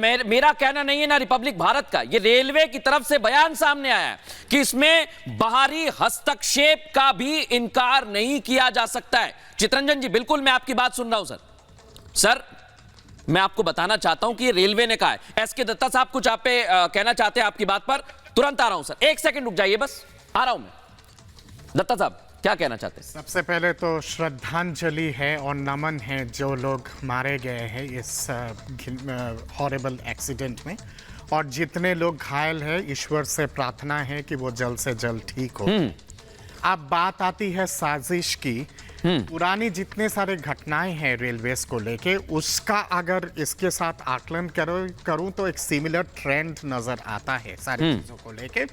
मेरा कहना नहीं है ना रिपब्लिक भारत का, ये रेलवे की तरफ से बयान सामने आया है कि इसमें बाहरी हस्तक्षेप का भी इनकार नहीं किया जा सकता है। चितरंजन जी, बिल्कुल मैं आपकी बात सुन रहा हूं सर, मैं आपको बताना चाहता हूं कि ये रेलवे ने कहा है। एसके दत्ता साहब कुछ आप पे कहना चाहते हैं आपकी बात पर? तुरंत आ रहा हूं सर, एक सेकंड रुक जाइए, बस आ रहा हूं मैं। दत्ता साहब क्या कहना चाहते हैं? सबसे पहले तो श्रद्धांजलि है और नमन है जो लोग मारे गए हैं इस हॉरिबल एक्सीडेंट में, और जितने लोग घायल हैं ईश्वर से प्रार्थना है कि वो जल्द से जल्द ठीक हो। अब बात आती है साजिश की। पुरानी जितने सारे घटनाएं हैं रेलवेज को लेके, उसका अगर इसके साथ आकलन करूं तो एक सिमिलर ट्रेंड नजर आता है सारी चीजों को लेके।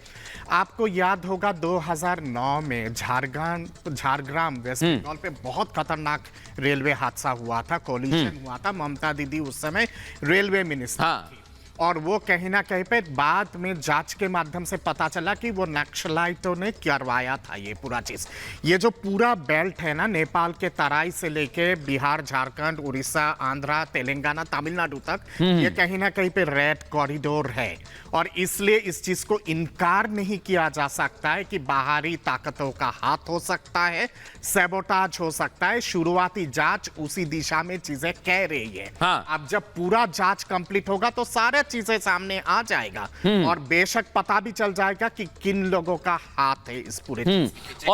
आपको याद होगा 2009 में झारग्राम वेस्ट बंगाल पे बहुत खतरनाक रेलवे हादसा हुआ था, कोलिजन हुआ था। ममता दीदी उस समय रेलवे मिनिस्टर थी, और वो कहीं ना कहीं पे बाद में जांच के माध्यम से पता चला कि वो नक्सलाइटों ने करवाया था ये पूरा चीज। ये जो पूरा बेल्ट है ना, नेपाल के तराई से लेके बिहार, झारखंड, उड़ीसा, आंध्रा, तेलंगाना, तमिलनाडु तक, ये कहीं ना कहीं पे रेड कॉरिडोर है, और इसलिए इस चीज को इनकार नहीं किया जा सकता है कि बाहरी ताकतों का हाथ हो सकता है, सैबोटाज हो सकता है। शुरुआती जांच उसी दिशा में चीजें कह रही है। अब जब पूरा जांच कंप्लीट होगा तो सारे चीजें सामने आ जाएगा, और बेशक पता भी चल जाएगा कि किन लोगों का हाथ है इस पूरे चीज।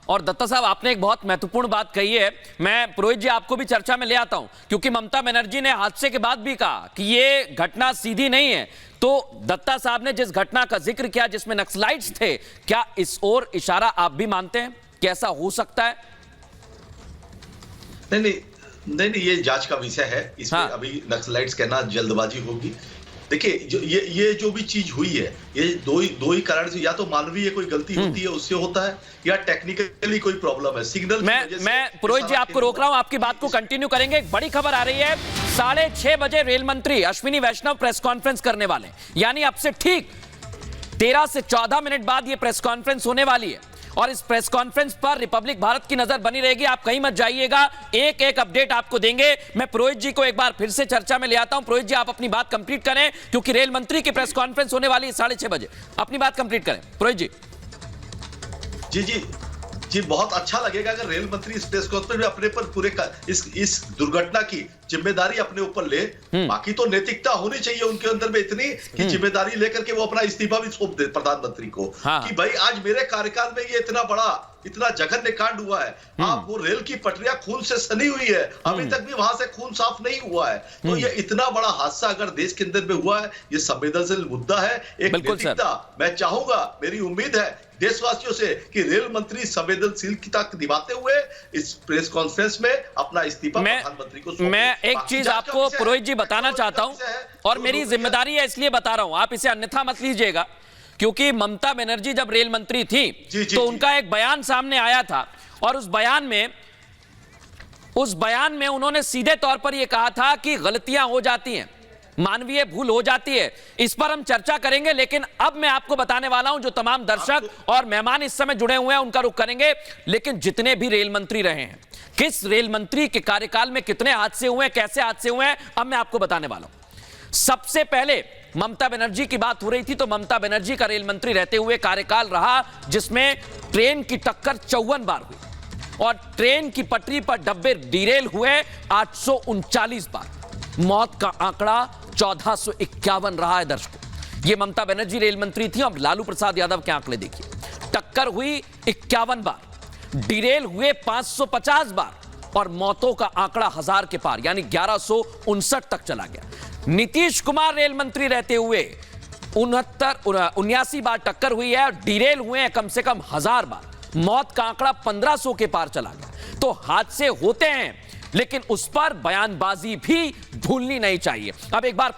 और दत्ता साहब, आपने एक बहुत महत्वपूर्ण बात कही है। मैं पुरोहित जी आपको भी चर्चा में ले आता हूं, क्योंकि ममता बनर्जी ने हादसे के बाद भी कहा कि ये घटना सीधी नहीं है। तो दत्ता साहब ने जिस घटना का जिक्र किया जिसमें नक्सलाइट्स थे, क्या इस ओर इशारा आप भी मानते हैं कि ऐसा हो सकता है? नहीं, ये जांच का विषय है, इसमें अभी नक्सलाइट्स कहना जल्दबाजी होगी। देखिए, जो ये जो भी चीज हुई है, ये दो ही कारण से, या तो मानवीय कोई गलती होती है उससे होता है, या टेक्निकली कोई प्रॉब्लम है सिग्नल। मैं पुरोहित जी आपको रोक रहा हूं, आपकी बात को कंटिन्यू करेंगे। एक बड़ी खबर आ रही है, 6:30 बजे रेल मंत्री अश्विनी वैष्णव प्रेस कॉन्फ्रेंस करने वाले, यानी अब से ठीक 13 से 14 मिनट बाद ये प्रेस कॉन्फ्रेंस होने वाली है, और इस प्रेस कॉन्फ्रेंस पर रिपब्लिक भारत की नजर बनी रहेगी। आप कहीं मत जाइएगा, एक एक अपडेट आपको देंगे। मैं पुरोहित जी को एक बार फिर से चर्चा में ले आता हूं। पुरोहित जी, आप अपनी बात कंप्लीट करें, क्योंकि रेल मंत्री की प्रेस कॉन्फ्रेंस होने वाली है 6:30 बजे। अपनी बात कंप्लीट करें पुरोहित जी। जी, बहुत अच्छा लगेगा अगर रेल मंत्री इस प्रेस कॉन्फ्रेंस में अपने पर पूरे इस दुर्घटना की जिम्मेदारी अपने ऊपर ले। बाकी तो नैतिकता होनी चाहिए उनके अंदर में इतनी कि जिम्मेदारी लेकर के वो अपना इस्तीफा भी सौंप दे प्रधानमंत्री को, कि भाई आज मेरे कार्यकाल में ये इतना जघन्य कांड हुआ है। आप वो रेल की पटरियां खून से सनी हुई है, अभी तक भी वहां से खून साफ नहीं हुआ है। तो ये इतना बड़ा हादसा अगर देश के अंदर में हुआ है, ये संवेदनशील मुद्दा है, एक नैतिकता। मैं चाहूंगा, मेरी उम्मीद है देशवासियों से कि रेल मंत्री संवेदनशीलता दिखाते हुए इस प्रेस कॉन्फ्रेंस में अपना इस्तीफा प्रधानमंत्री को सौंपे। मैं एक चीज आपको पुरोहित जी बताना चाहता हूं, और मेरी जिम्मेदारी है इसलिए बता रहा हूं, आप इसे अन्यथा मत लीजिएगा, क्योंकि ममता बनर्जी जब रेल मंत्री थी तो उनका एक बयान सामने आया था, और उस बयान में उन्होंने सीधे तौर पर यह कहा था कि गलतियां हो जाती हैं, मानवीय भूल हो जाती है। इस पर हम चर्चा करेंगे, लेकिन अब मैं आपको बताने वाला हूं, जो तमाम दर्शक और मेहमान इस समय जुड़े हुए हैं उनका रुख करेंगे। लेकिन जितने भी रेल मंत्री रहे हैं, किस रेल मंत्री के कार्यकाल में कितने हादसे हुए हैं, कैसे हादसे हुए हैं, अब मैं आपको बताने वाला हूं। सबसे पहले ममता बनर्जी की बात हो रही थी, तो ममता बनर्जी का रेल मंत्री रहते हुए कार्यकाल रहा जिसमें ट्रेन की टक्कर 54 बार हुई, और ट्रेन की पटरी पर डब्बे डिरेल हुए 839 बार। मौत का आंकड़ा 1451 रहा है दर्शकों। ये ममता बनर्जी रेल मंत्री थी। अब लालू प्रसाद यादव के आंकड़े देखिए, टक्कर हुई 51 बार, डिरेल हुए 550 बार, और मौतों का आंकड़ा 1000 के पार, यानी 1159 तक चला गया। नीतीश कुमार रेल मंत्री रहते हुए 79 बार टक्कर हुई है, और डिरेल हुए हैं कम से कम 1000 बार, मौत का आंकड़ा 1500 के पार चला गया। तो हादसे होते हैं, लेकिन उस पर बयानबाजी भी भूलनी नहीं चाहिए। अब एक बार